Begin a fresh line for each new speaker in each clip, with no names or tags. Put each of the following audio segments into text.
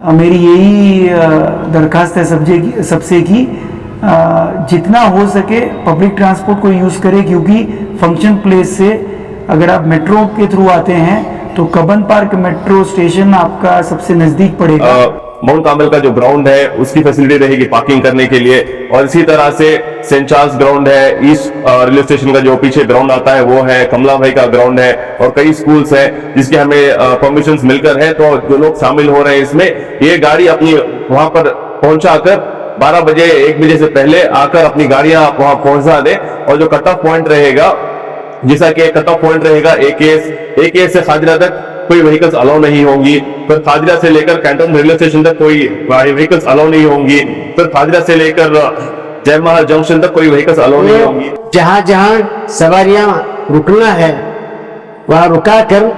मेरी यही दरख्वास्त है सबसे कि जितना हो सके पब्लिक ट्रांसपोर्ट को यूज़ करें, क्योंकि फंक्शन प्लेस से अगर आप मेट्रो के थ्रू आते हैं तो कब्बन पार्क मेट्रो स्टेशन आपका सबसे नज़दीक पड़ेगा।
माउंट कार्मेल का जो ग्राउंड है उसकी फैसिलिटी रहेगी पार्किंग करने के लिए, और इसी तरह से सेंट चार्ल्स ग्राउंड है, ईस्ट रेलवे स्टेशन का जो पीछे ग्राउंड आता है वो है, कमला भाई का ग्राउंड है, और कई स्कूल्स हैं जिसके हमें परमिशंस मिलकर है। तो जो लोग शामिल हो रहे हैं इसमें, ये गाड़ी अपनी वहां पर पहुंचाकर 12 बजे 1 बजे से पहले आकर अपनी गाड़ियां वहां पहुंचा दें। और जो कट ऑफ पॉइंट रहेगा, जैसा कि कट ऑफ पॉइंट रहेगा एकेएस से खाजरा तक कोई व्हीकल्स अलाउ नहीं होंगी, फिर खाजरा से लेकर कैंटोन रेलवे स्टेशन तक कोई व्हीकल्स अलाउ नहीं होंगी, फिर खाजरा से लेकर जयमहल जंक्शन तक कोई व्हीकल्स अलाउ नहीं होंगी।
जहां जहां सवारियां रुकना है वहां रुका कर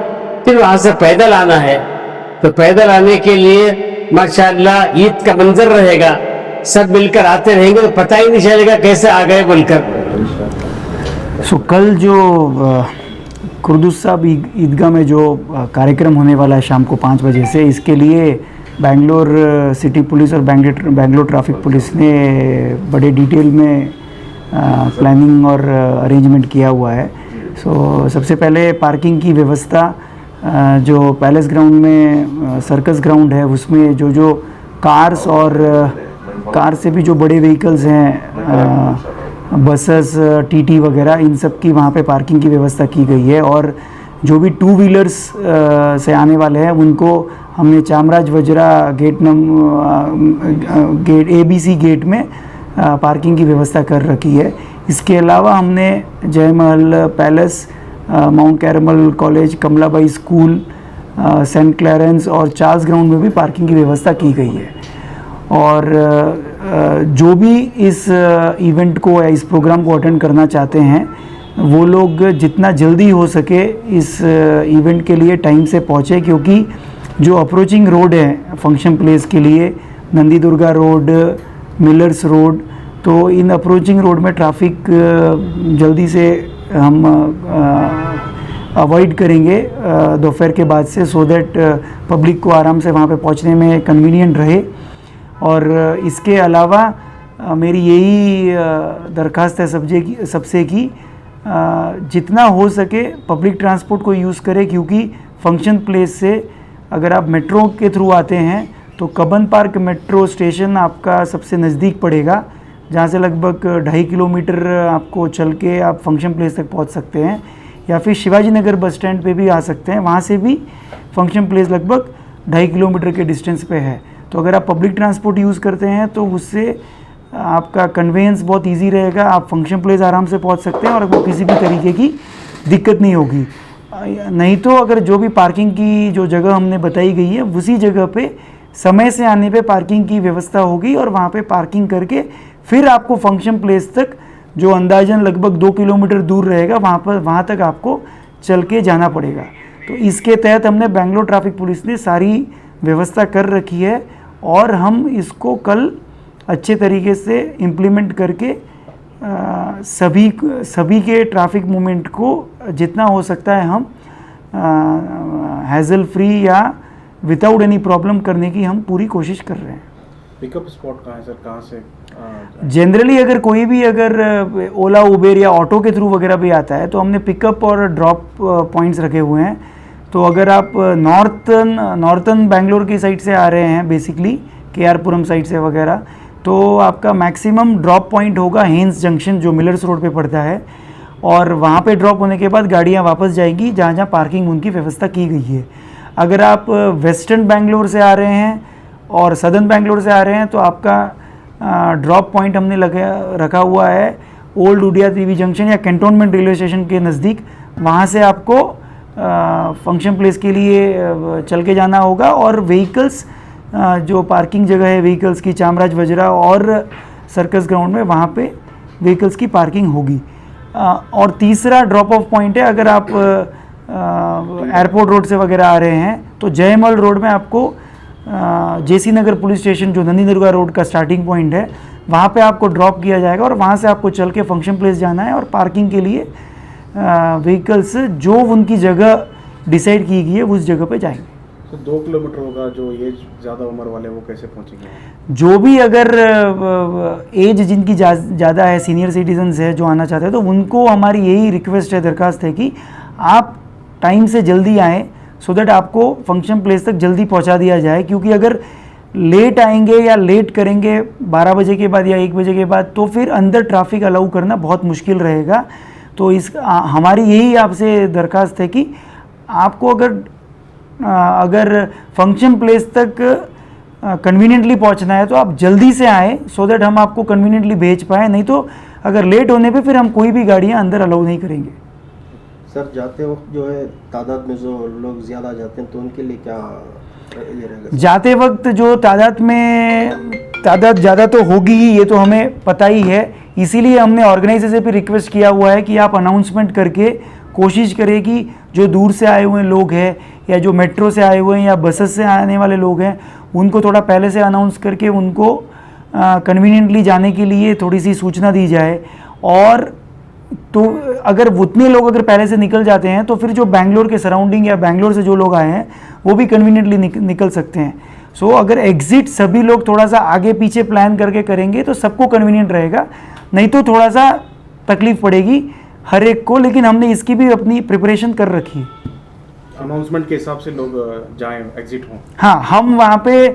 फिर वहां से पैदल आना है, तो पैदल आने के लिए माशाअल्लाह ईद का मंजर रहेगा, सब मिलकर आते रहेंगे तो पता ही नहीं चलेगा कैसे आ गए बोलकर।
कल जो कुर्दुस साहब ईदगाह में जो कार्यक्रम होने वाला है शाम को 5 बजे से, इसके लिए बेंगलोर सिटी पुलिस और बेंगलोर ट्रैफिक पुलिस ने बड़े डिटेल में प्लानिंग और अरेंजमेंट किया हुआ है। सबसे पहले पार्किंग की व्यवस्था, जो पैलेस ग्राउंड में सर्कस ग्राउंड है उसमें जो कार्स और कार से भी जो बड़े व्हीकल्स हैं, बसेस, टीटी वगैरह, इन सब की वहाँ पे पार्किंग की व्यवस्था की गई है। और जो भी 2 व्हीलर्स से आने वाले हैं उनको हमने Chamaraj Vajra gate ABC gate में पार्किंग की व्यवस्था कर रखी है। इसके अलावा हमने Jayamahal palace, mount Carmel college, Kamalabai school, saint Clarence और चार्ल्स ग्राउंड में भी पार्किंग की व्यवस्था की गई है। और जो भी इस इवेंट को या इस प्रोग्राम को अटेंड करना चाहते हैं वो लोग जितना जल्दी हो सके इस इवेंट के लिए टाइम से पहुँचे, क्योंकि जो अप्रोचिंग रोड है फंक्शन प्लेस के लिए, Nandi Durga road, millers road, तो इन अप्रोचिंग रोड में ट्रैफिक जल्दी से हम अवॉइड करेंगे दोपहर के बाद से, सो दैट पब्लिक को आराम से वहाँ पे पहुँचने में कन्वीनियंट रहे। और इसके अलावा मेरी यही दरख्वास्त है सबसे कि जितना हो सके पब्लिक ट्रांसपोर्ट को यूज़ करें, क्योंकि फंक्शन प्लेस से अगर आप मेट्रो के थ्रू आते हैं तो कब्बन पार्क मेट्रो स्टेशन आपका सबसे नज़दीक पड़ेगा, जहाँ से लगभग 2.5 किलोमीटर आपको चल के आप फंक्शन प्लेस तक पहुँच सकते हैं, या फिर शिवाजी नगर बस स्टैंड पे भी आ सकते हैं, वहाँ से भी फंक्शन प्लेस लगभग 2.5 किलोमीटर के डिस्टेंस पे है। तो अगर आप पब्लिक ट्रांसपोर्ट यूज़ करते हैं तो उससे आपका कन्वेंस बहुत इजी रहेगा, आप फंक्शन प्लेस आराम से पहुंच सकते हैं और आपको किसी भी तरीके की दिक्कत नहीं होगी। नहीं तो अगर जो भी पार्किंग की जो जगह हमने बताई गई है उसी जगह पे समय से आने पे पार्किंग की व्यवस्था होगी, और वहाँ पे पार्किंग करके फिर आपको फंक्शन प्लेस तक, जो अंदाजन लगभग 2 किलोमीटर दूर रहेगा, वहाँ तक आपको चल के जाना पड़ेगा। तो इसके तहत हमने बेंगलोर ट्रैफिक पुलिस ने सारी व्यवस्था कर रखी है, और हम इसको कल अच्छे तरीके से इम्प्लीमेंट करके सभी के ट्रैफिक मूवमेंट को जितना हो सकता है हम हैज़ल फ्री या विदाउट एनी प्रॉब्लम करने की हम पूरी कोशिश कर रहे हैं।
पिकअप स्पॉट कहाँ है सर, कहाँ से
जनरली अगर कोई भी अगर ओला उबेर या ऑटो के थ्रू वगैरह भी आता है तो हमने पिकअप और ड्रॉप पॉइंट्स रखे हुए हैं। तो अगर आप नॉर्थन बेंगलोर की साइड से आ रहे हैं, बेसिकली KR पुरम साइड से वगैरह, तो आपका मैक्सिमम ड्रॉप पॉइंट होगा हेंस जंक्शन, जो मिलर्स रोड पे पड़ता है, और वहाँ पे ड्रॉप होने के बाद गाड़ियाँ वापस जाएंगी जहाँ जहाँ पार्किंग उनकी व्यवस्था की गई है। अगर आप वेस्टर्न बेंगलोर से आ रहे हैं और सदर्न बेंगलोर से आ रहे हैं तो आपका ड्रॉप पॉइंट हमने रखा हुआ है ओल्ड उडिया देवी जंक्शन या कैंटोनमेंट रेलवे स्टेशन के नज़दीक। वहाँ से आपको फंक्शन प्लेस के लिए चल के जाना होगा, और व्हीकल्स जो पार्किंग जगह है व्हीकल्स की चामराज वजरा और सर्कस ग्राउंड में, वहाँ पे व्हीकल्स की पार्किंग होगी। और तीसरा ड्रॉप ऑफ पॉइंट है, अगर आप एयरपोर्ट रोड से वगैरह आ रहे हैं तो जयमल रोड में आपको JC नगर पुलिस स्टेशन, जो नंदी दुर्गा रोड का स्टार्टिंग पॉइंट है, वहाँ पे आपको ड्रॉप किया जाएगा, और वहाँ से आपको चल के फंक्शन प्लेस जाना है, और पार्किंग के लिए व्हीकल्स जो उनकी जगह डिसाइड की गई है उस जगह पे जाएंगे।
तो 2 किलोमीटर होगा, जो एज ज़्यादा उम्र वाले वो कैसे पहुँचेंगे?
जो भी अगर एज जिनकी ज़्यादा है, सीनियर सिटीजन्स है जो आना चाहते हैं, तो उनको हमारी यही रिक्वेस्ट है, दरखास्त है कि आप टाइम से जल्दी आएँ, सो दैट आपको फंक्शन प्लेस तक जल्दी पहुंचा दिया जाए। क्योंकि अगर लेट आएंगे या लेट करेंगे 12 बजे के बाद या 1 बजे के बाद, तो फिर अंदर ट्रैफिक अलाउ करना बहुत मुश्किल रहेगा। तो हमारी यही आपसे दरखास्त है कि आपको अगर फंक्शन प्लेस तक कन्वीनियंटली पहुंचना है तो आप जल्दी से आएँ, सो दैट हम आपको कन्वीनियंटली भेज पाएँ। नहीं तो अगर लेट होने पे फिर हम कोई भी गाड़ियां अंदर अलाउ नहीं करेंगे।
सर, जाते वक्त जो है तादाद में जो लोग ज़्यादा जाते हैं तो उनके लिए क्या ये रहेगा?
जाते वक्त जो तादाद ज़्यादा तो होगी ही, ये तो हमें पता ही है। इसीलिए हमने ऑर्गेनाइजर से भी रिक्वेस्ट किया हुआ है कि आप अनाउंसमेंट करके कोशिश करें कि जो दूर से आए हुए लोग हैं या जो मेट्रो से आए हुए हैं या बसेस से आने वाले लोग हैं, उनको थोड़ा पहले से अनाउंस करके उनको कन्वीनियंटली जाने के लिए थोड़ी सी सूचना दी जाए। और तो अगर उतने लोग अगर पहले से निकल जाते हैं तो फिर जो बैंगलोर के सराउंडिंग या बैंगलोर से जो लोग आए हैं वो भी कन्वीनियंटली निकल सकते हैं। सो अगर एग्ज़िट सभी लोग थोड़ा सा आगे पीछे प्लान करके करेंगे तो सबको कन्वीनियंट रहेगा, नहीं तो थोड़ा सा तकलीफ पड़ेगी हर एक को। लेकिन हमने इसकी भी अपनी प्रिपरेशन कर रखी है।
अनाउंसमेंट के हिसाब से लोग जाएं, एग्जिट हों।
हाँ, हम वहाँ पे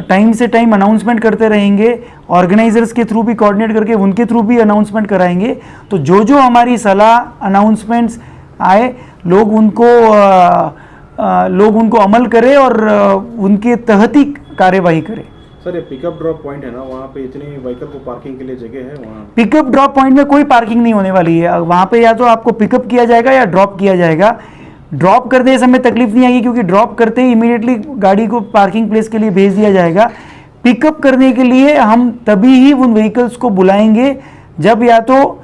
टाइम से टाइम अनाउंसमेंट करते रहेंगे, ऑर्गेनाइजर्स के थ्रू भी कोऑर्डिनेट करके उनके थ्रू भी अनाउंसमेंट कराएंगे। तो जो हमारी सलाह अनाउंसमेंट्स आए, लोग उनको अमल करें और उनके तहत ही कार्यवाही करें।
सर, ये पिकअप ड्रॉप पॉइंट है ना, वहाँ पे इतनी व्हीकल को पार्किंग के लिए जगह है? वहाँ
पिकअप ड्रॉप पॉइंट में कोई पार्किंग नहीं होने वाली है। वहाँ पे या तो आपको पिकअप किया जाएगा या ड्रॉप किया जाएगा। ड्रॉप करते समय तकलीफ नहीं आएगी, क्योंकि ड्रॉप करते ही इमीडिएटली गाड़ी को पार्किंग प्लेस के लिए भेज दिया जाएगा। पिकअप करने के लिए हम तभी ही उन व्हीकल्स को बुलाएंगे जब या तो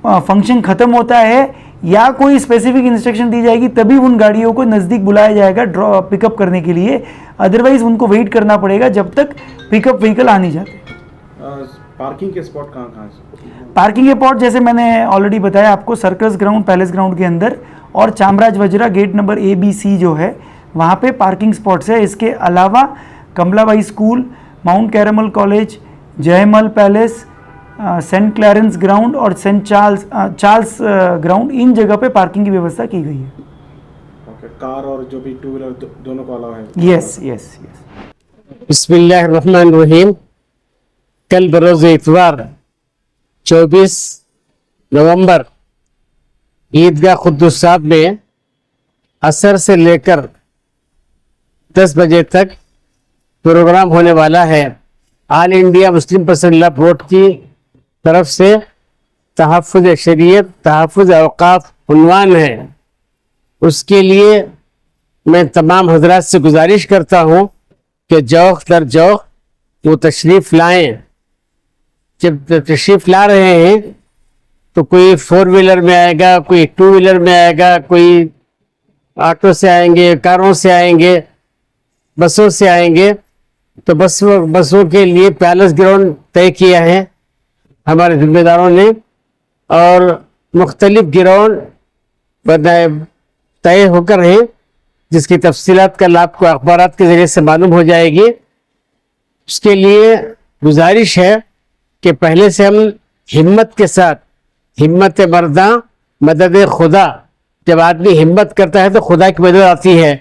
फंक्शन ख़त्म होता है या कोई स्पेसिफिक इंस्ट्रक्शन दी जाएगी, तभी उन गाड़ियों को नज़दीक बुलाया जाएगा पिकअप करने के लिए। अदरवाइज उनको वेट करना पड़ेगा जब तक पिकअप व्हीकल आ नहीं जाते।
पार्किंग के स्पॉट कहाँ कहाँ है?
पार्किंग के स्पॉट जैसे मैंने ऑलरेडी बताया आपको, सर्कस ग्राउंड, पैलेस ग्राउंड के अंदर और Chamaraj Vajra gate number ABC जो है वहाँ पे पार्किंग स्पॉट्स है। इसके अलावा Kamalabai school, mount Carmel college, Jayamahal palace, saint Clarence ground और सेंट चार्ल्स ग्राउंड, इन जगह पे पार्किंग की व्यवस्था की गई है।
ओके, कार और जो भी 2 व्हीलर दोनों को अलाउ है?
Yes yes yes.
बिस्मिल्लाहिर्रहमानिर्रहीम। कल बरोज़ इतवार 24 नवंबर ईदगाह कुद्दुस साहब में असर से लेकर 10 बजे तक प्रोग्राम होने वाला है। All India Muslim personal law board की तरफ से तहफ़्फ़ुज़ शरीयत, तहफ़्फ़ुज़ औक़ाफ़ उन्वान है। उसके लिए मैं तमाम हज़रात से गुजारिश करता हूँ कि जौक़ दर जौक़ वो तशरीफ़ लाएँ। जब तशरीफ़ ला रहे हैं तो कोई 4 व्हीलर में आएगा, कोई 2 व्हीलर में आएगा, कोई ऑटो से आएंगे, कारों से आएंगे, बसों से आएंगे। तो बसों के लिए पैलेस ग्राउंड तय किया है हमारे जिम्मेदारों ने, और मुख्तलिफ ग्राउंड तय होकर हैं जिसकी तफसीलात कल आपको अखबारात के ज़रिए से मालूम हो जाएगी। उसके लिए गुजारिश है कि पहले से हम हिम्मत के साथ, हिम्मत मर्दा मदद खुदा, जब आदमी हिम्मत करता है तो खुदा की मदद आती है।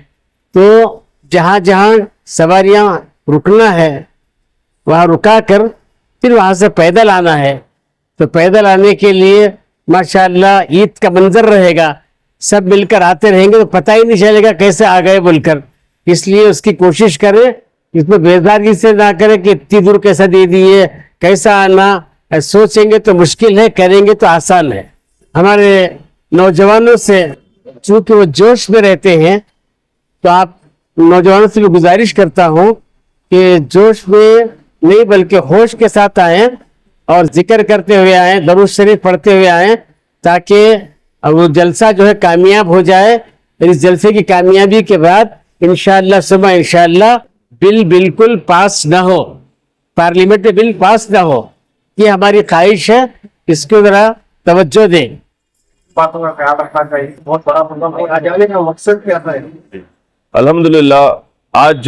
तो जहाँ जहाँ सवारियाँ रुकना है वहाँ रुका कर फिर वहाँ से पैदल आना है। तो पैदल आने के लिए माशाअल्लाह ईद का मंजर रहेगा, सब मिलकर आते रहेंगे तो पता ही नहीं चलेगा कैसे आ गए बोलकर। इसलिए उसकी कोशिश करें, इसमें बेदारी से ना करें कि इतनी दूर कैसा दे दिए, कैसा आना। सोचेंगे तो मुश्किल है, करेंगे तो आसान है। हमारे नौजवानों से चूँकि वो जोश में रहते हैं, तो आप नौजवानों से भी गुजारिश करता हूँ कि जोश में नहीं बल्कि होश के साथ आएँ और जिक्र करते हुए आएँ, दरूद शरीफ पढ़ते हुए आएँ, ताकि वो जलसा जो है कामयाब हो जाए। इस जलसे की कामयाबी के बाद इंशाअल्लाह सुबह इंशाअल्लाह बिल बिल्कुल पास ना हो, पार्लियामेंट में बिल पास ना हो, ये हमारी ख्वाहिश है। इसको जरा तवज्जो दें।
बातों का ख्याल रखना चाहिए। बहुत बड़ा प्रोग्राम है। आज आने का मकसद क्या है?
अल्हम्दुलिल्लाह आज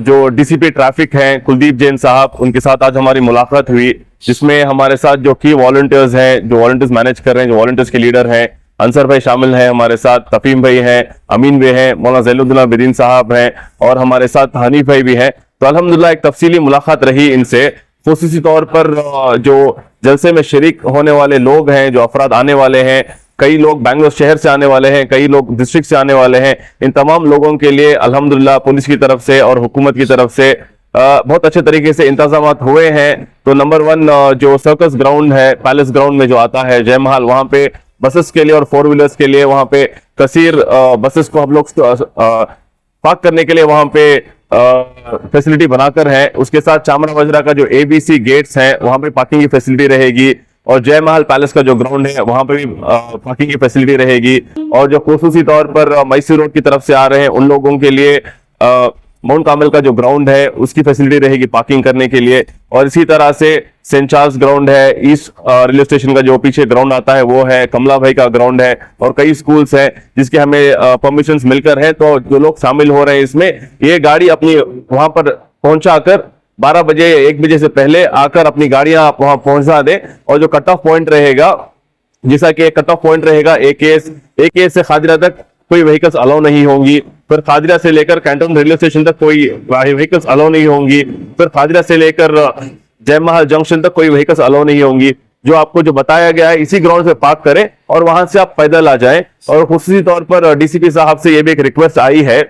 जो डीसीपी ट्रैफिक हैं कुलदीप जैन साहब, उनके साथ आज हमारी मुलाकात हुई, जिसमें हमारे साथ जो की वॉलंटियर्स हैं, जो वॉलंटियर्स मैनेज कर रहे हैं, जो वॉलंटियर्स के लीडर हैं, अंसर भाई शामिल हैं हमारे साथ, तफीम भाई हैं, अमीन भाई हैं, मौलाना ज़ैनुद्दीन बिदीन साहब हैं और हमारे साथ हनीफ भाई भी हैं। तो अल्हम्दुलिल्लाह एक तफसीली मुलाकात रही इनसे, खुसूसी तौर पर जो जलसे में शरीक होने वाले लोग हैं, जो अफराद आने वाले हैं, कई लोग बेंगलोर शहर से आने वाले हैं, कई लोग डिस्ट्रिक्ट से आने वाले हैं, इन तमाम लोगों के लिए अल्हम्दुलिल्लाह पुलिस की तरफ से और हुकूमत की तरफ से बहुत अच्छे तरीके से इंतजाम हुए हैं। तो नंबर 1 जो सर्कस ग्राउंड है, पैलेस ग्राउंड में जो आता है जय महल, वहां पे बसेस के लिए और 4 व्हीलर्स के लिए वहां पे कसीर बसेस को हम लोग पार्क करने के लिए वहां पे फैसिलिटी बनाकर है। उसके साथ चामरा वजरा का जो ABC गेट्स हैं वहां पे पार्किंग की फैसिलिटी रहेगी और जय महल पैलेस का जो ग्राउंड है वहां पे भी पार्किंग की फैसिलिटी रहेगी। और जो खुसूसी तौर पर मैसूर रोड की तरफ से आ रहे हैं उन लोगों के लिए माउंट कामिल का जो ग्राउंड है उसकी फैसिलिटी रहेगी पार्किंग करने के लिए। और इसी तरह से सेंट चार्ल्स ग्राउंड है, ईस्ट रेलवे स्टेशन का जो पीछे ग्राउंड आता है वो है, कमला भाई का ग्राउंड है और कई स्कूल्स हैं जिसके हमें परमिशंस मिलकर हैं। तो जो लोग शामिल हो रहे हैं इसमें, ये गाड़ी अपनी वहां पर पहुंचाकर 12 बजे 1 बजे से पहले आकर अपनी गाड़ियां आप वहां पहुंचा दें। और जो कट ऑफ पॉइंट रहेगा, जैसा कि कट ऑफ पॉइंट रहेगा AKS से खादिरा तक कोई व्हीकल्स अलाउ नहीं होंगी, फिर खादिरा से लेकर कैंटन रेलवे स्टेशन तक कोई व्हीकल्स अलाउ नहीं होंगी, फिर खादिरा से लेकर जय महल जंक्शन तक कोई व्हीकल्स अलाउ नहीं होंगी। जो आपको जो बताया गया है इसी ग्राउंड पे पार्क करें और वहां से आप पैदल आ जाएं। और खुसूसी तौर पर DCP साहब से ये भी एक रिक्वेस्ट आई है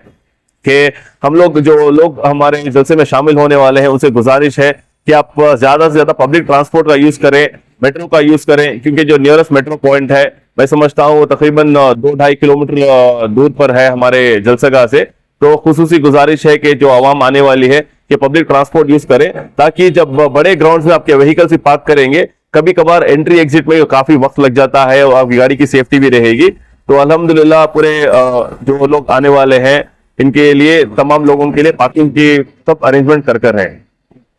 कि हम लोग जो लोग हमारे जलसे में शामिल होने वाले हैं उनसे गुजारिश है कि आप ज्यादा से ज्यादा पब्लिक ट्रांसपोर्ट का यूज करें, मेट्रो का यूज करें, क्योंकि जो नियरेस्ट मेट्रो पॉइंट है मैं समझता हूँ वो तकरीबन 2-2.5 किलोमीटर दूर पर है हमारे जलसगाह से। तो खुसूसी गुजारिश है कि जो आवाम आने वाली है कि पब्लिक ट्रांसपोर्ट यूज करें, ताकि जब बड़े ग्राउंड में आपके व्हीकल्स भी पार्क करेंगे, कभी कभार एंट्री एग्जिट में काफी वक्त लग जाता है और आपकी गाड़ी की सेफ्टी भी रहेगी। तो अल्हम्दुलिल्लाह पूरे जो लोग आने वाले हैं इनके लिए, तमाम लोगों के लिए पार्किंग की सब अरेंजमेंट कर हैं।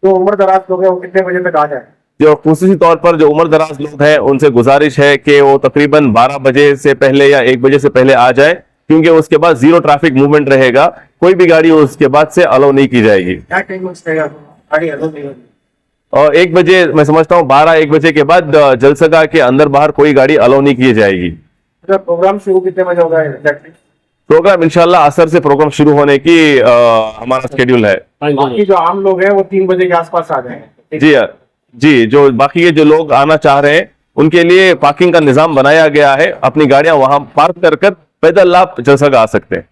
तो उम्र दराज लोग हैं वो कितने बजे तक आ जाए?
जो खुसूसी तौर पर जो उम्र दराज लोग हैं उनसे गुजारिश है कि वो तकरीबन 12 बजे से पहले या 1 बजे से पहले आ जाए, क्योंकि उसके बाद जीरो ट्रैफिक मूवमेंट रहेगा, कोई भी गाड़ी उसके बाद से अलाउ नहीं की जाएगी।
क्या टाइमिंग्स रहेगा गाड़ी अलाउ नहीं होगी?
और 1 बजे मैं समझता हूँ 12-1 बजे के बाद जलसगाह के अंदर बाहर कोई गाड़ी अलाउ नहीं की जाएगी।
प्रोग्राम शुरू कितने बजे होगा एग्जैक्टली?
प्रोग्राम इंशाल्लाह असर से प्रोग्राम शुरू होने की हमारा शेड्यूल है।
बाकी जो आम लोग हैं वो 3 बजे के आसपास आ जाएंगे।
जी, जो बाकी के जो लोग आना चाह रहे हैं उनके लिए पार्किंग का निजाम बनाया गया है, अपनी गाड़ियां वहां पार्क कर पैदल आप जलसगाह आ सकते हैं।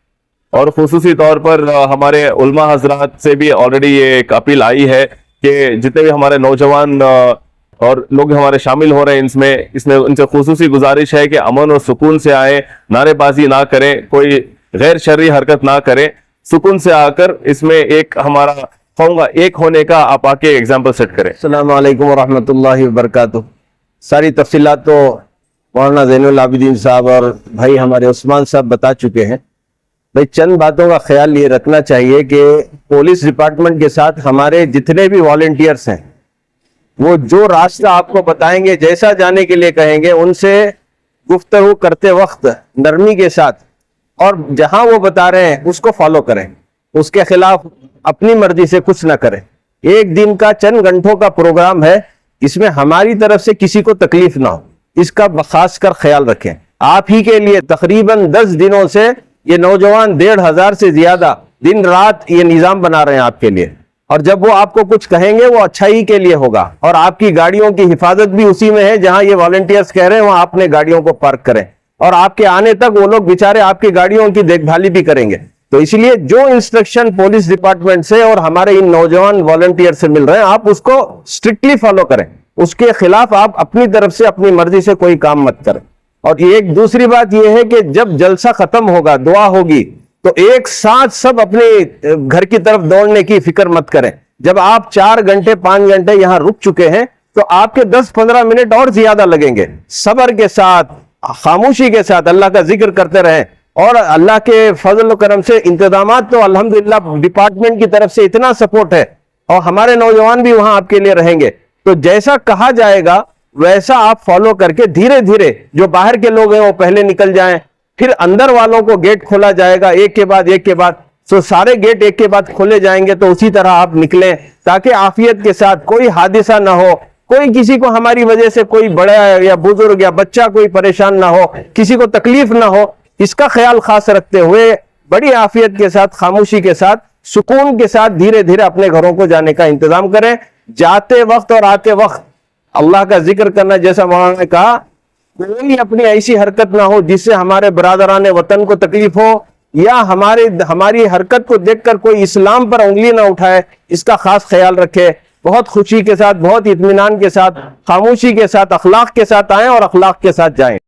और खुसूसी तौर पर हमारे उलमा हजरात से भी ऑलरेडी ये एक अपील आई है कि जितने भी हमारे नौजवान और लोग हमारे शामिल हो रहे हैं इसमें उनसे खुसूसी गुजारिश है कि अमन और सुकून से आए, नारेबाजी ना करें, कोई गैर शर्री हरकत ना करें, सुकून से आकर इसमें एक हमारा कहूँगा एक होने का आप आके एग्जाम्पल सेट करें।
अस्सलाम वालेकुम रहमतुल्लाहि व बरकातुहू। सारी तफसीलात तो मौलाना ज़ैनुल आबिदीन साहब और भाई हमारे उस्मान साहब बता चुके हैं। भाई चंद बातों का ख्याल ये रखना चाहिए कि पुलिस डिपार्टमेंट के साथ हमारे जितने भी वॉलंटियर्स हैं वो जो रास्ता आपको बताएंगे, जैसा जाने के लिए कहेंगे, उनसे गुफ्तगू करते वक्त नरमी के साथ और जहां वो बता रहे हैं उसको फॉलो करें, उसके खिलाफ अपनी मर्जी से कुछ ना करें। 1 दिन का चंद घंटों का प्रोग्राम है, इसमें हमारी तरफ से किसी को तकलीफ ना हो, इसका खास कर ख्याल रखें। आप ही के लिए तकरीबन 10 दिनों से ये नौजवान 1,500 से ज्यादा दिन रात ये निजाम बना रहे हैं आपके लिए, और जब वो आपको कुछ कहेंगे वो अच्छाई के लिए होगा। और आपकी गाड़ियों की हिफाजत भी उसी में है, जहां ये वॉलंटियर्स कह रहे हैं वहां अपने गाड़ियों को पार्क करें, और आपके आने तक वो लोग बेचारे आपकी गाड़ियों की देखभाली भी करेंगे। तो इसलिए जो इंस्ट्रक्शन पुलिस डिपार्टमेंट से और हमारे इन नौजवान वॉलंटियर से मिल रहे हैं, आप उसको स्ट्रिक्टली फॉलो करें, उसके खिलाफ आप अपनी तरफ से अपनी मर्जी से कोई काम मत करें। और एक दूसरी बात यह है कि जब जलसा खत्म होगा, दुआ होगी, तो एक साथ सब अपने घर की तरफ दौड़ने की फिक्र मत करें। जब आप 4 घंटे 5 घंटे यहां रुक चुके हैं तो आपके 10-15 मिनट और ज्यादा लगेंगे। सब्र के साथ, खामोशी के साथ अल्लाह का जिक्र करते रहें, और अल्लाह के फजल व करम से इंतजामात तो अल्हम्दुलिल्लाह डिपार्टमेंट की तरफ से इतना सपोर्ट है, और हमारे नौजवान भी वहां आपके लिए रहेंगे। तो जैसा कहा जाएगा वैसा आप फॉलो करके धीरे धीरे जो बाहर के लोग हैं वो पहले निकल जाएं, फिर अंदर वालों को गेट खोला जाएगा एक के बाद
तो सारे गेट एक के बाद खोले जाएंगे, तो उसी तरह आप निकलें ताकि आफियत के साथ कोई हादसा ना हो, कोई किसी को हमारी वजह से कोई बड़ा या बुजुर्ग या बच्चा कोई परेशान ना हो, किसी को तकलीफ ना हो, इसका ख्याल खास रखते हुए बड़ी आफियत के साथ, खामोशी के साथ, सुकून के साथ धीरे धीरे अपने घरों को जाने का इंतजाम करें। जाते वक्त और आते वक्त अल्लाह का जिक्र करना, जैसा मौलाना ने कहा, कोई अपनी ऐसी हरकत ना हो जिससे हमारे बरादरान वतन को तकलीफ हो या हमारी हरकत को देखकर कोई इस्लाम पर उंगली ना उठाए, इसका खास ख्याल रखे। बहुत खुशी के साथ, बहुत इत्मीनान के साथ, खामोशी के साथ, अखलाक के साथ आएं और अखलाक के साथ जाएं।